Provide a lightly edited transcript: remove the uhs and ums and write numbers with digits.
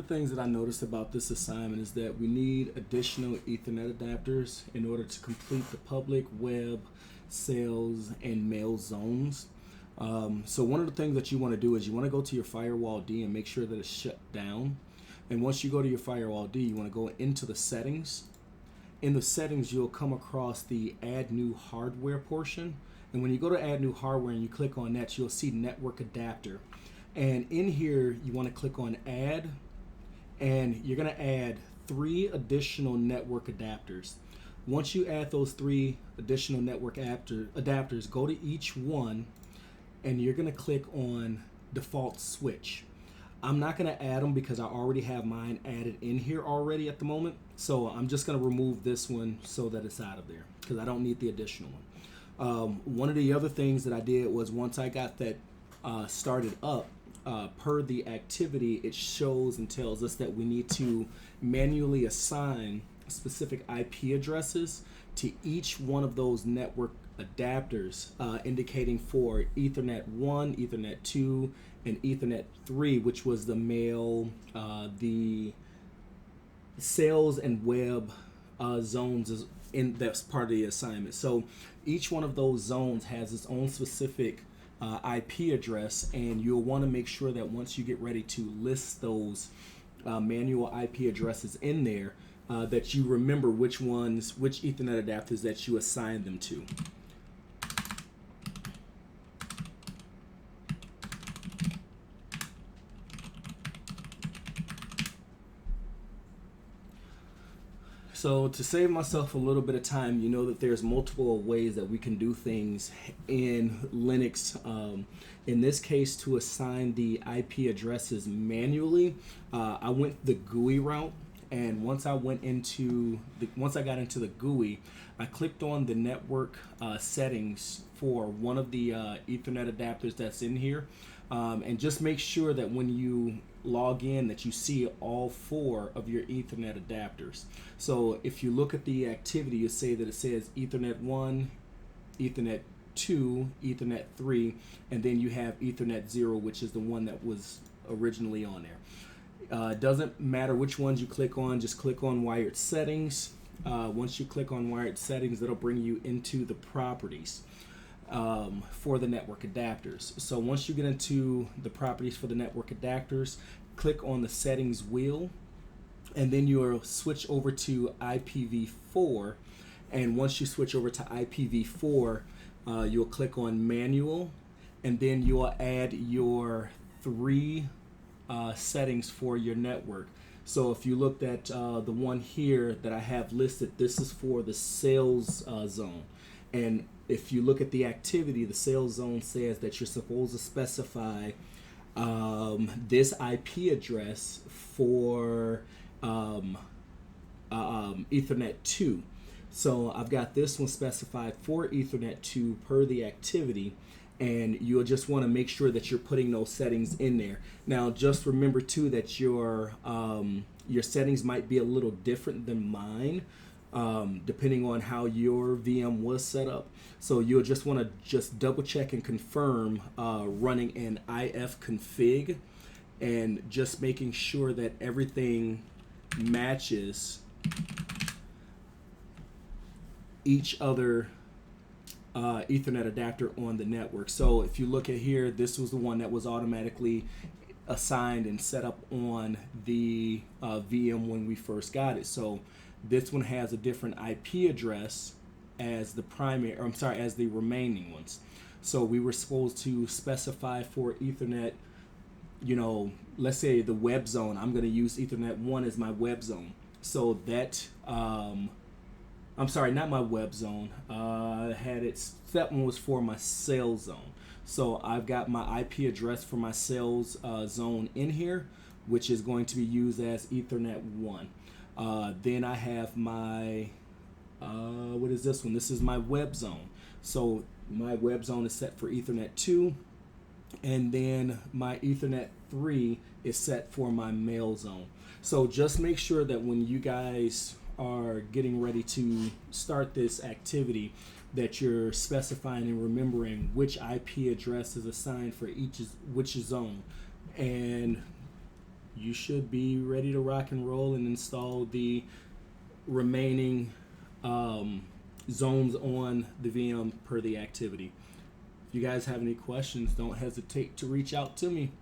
things that I noticed about this assignment is that we need additional Ethernet adapters in order to complete the public, web, sales, and mail zones. So one of the things that you want to do is you want to go to your firewalld and make sure that it's shut down. And once you go to your firewalld, you want to go into the settings. In the settings, you'll come across the add new hardware portion. And when you go to add new hardware and you click on that, you'll see network adapter. And in here, you want to click on add, and you're going to add 3 additional network adapters. Once you add those 3 additional network adapters, go to each one, and you're going to click on default switch. I'm not going to add them because I already have mine added in here already at the moment. So I'm just going to remove this one so that it's out of there because I don't need the additional one. One of the other things that I did was once I got that started up, per the activity, it shows and tells us that we need to manually assign specific IP addresses to each one of those network adapters, indicating for Ethernet 1, Ethernet 2, and Ethernet 3, which was the mail, the sales and web zones that's part of the assignment. So each one of those zones has its own specific IP address, and you'll want to make sure that once you get ready to list those manual IP addresses in there, that you remember which Ethernet adapters that you assign them to. So to save myself a little bit of time, you know that there's multiple ways that we can do things in Linux. In this case, to assign the IP addresses manually, I went the GUI route. And once I got into the GUI, I clicked on the network settings for one of the Ethernet adapters that's in here, and just make sure that when you log in that you see all 4 of your Ethernet adapters. So if you look at the activity, you see that it says Ethernet 1, Ethernet 2, Ethernet 3, and then you have Ethernet 0, which is the one that was originally on there. It doesn't matter which ones you click on, just click on wired settings. Once you click on wired settings, it'll bring you into the properties for the network adapters. So once you get into the properties for the network adapters, click on the settings wheel, and then you'll switch over to IPv4. And once you switch over to IPv4, you'll click on manual, and then you'll add your 3 settings for your network. So if you looked at the one here that I have listed, this is for the sales zone. And if you look at the activity, the sales zone says that you're supposed to specify this IP address for Ethernet 2. So I've got this one specified for Ethernet 2 per the activity, and you'll just want to make sure that you're putting those settings in there. Now just remember too that your settings might be a little different than mine, depending on how your VM was set up. So you'll just want to just double check and confirm running an ifconfig, and just making sure that everything matches each other Ethernet adapter on the network. So if you look at here, this was the one that was automatically assigned and set up on the VM when we first got it. So this one has a different IP address as the primary, or I'm sorry, as the remaining ones. So we were supposed to specify for Ethernet, you know, let's say the web zone, I'm going to use Ethernet 1 as my web zone. So that, I'm sorry, not my web zone. That one was for my sales zone. So I've got my IP address for my sales zone in here, which is going to be used as Ethernet 1. Then I have my, what is this one? This is my web zone. So my web zone is set for Ethernet 2. And then my Ethernet 3 is set for my mail zone. So just make sure that when you guys are getting ready to start this activity, that you're specifying and remembering which IP address is assigned for which zone. And you should be ready to rock and roll and install the remaining zones on the VM per the activity. If you guys have any questions, don't hesitate to reach out to me.